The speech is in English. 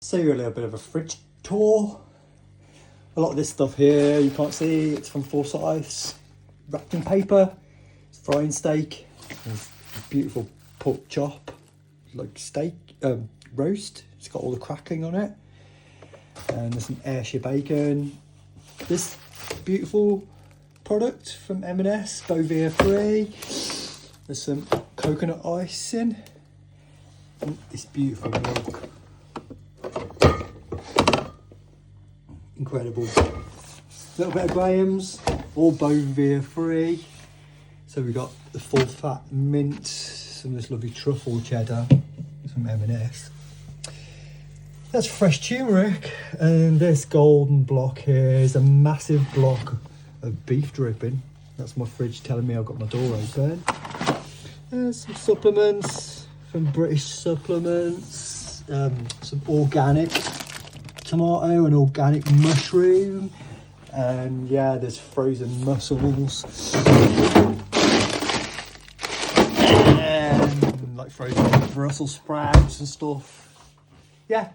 So you a little bit of a fridge tour. A lot of this stuff here you can't see, it's from Forsyths, wrapped in paper. It's frying steak. There's a beautiful pork chop, like steak, roast. It's got all the crackling on it. And there's some Ayrshire bacon. This beautiful product from M&S, Bovia free. There's some coconut icing. And this beautiful milk. Incredible. A little bit of Graham's, all Bovia free. So we got the full fat mint, some of this lovely truffle cheddar, some M&S. That's fresh turmeric, and this golden block here is a massive block of beef dripping. That's my fridge telling me I've got my door open. There's some supplements from British Supplements, some organic tomato and organic mushroom, and yeah, there's frozen mussels and like frozen Brussels sprouts and stuff. Yeah,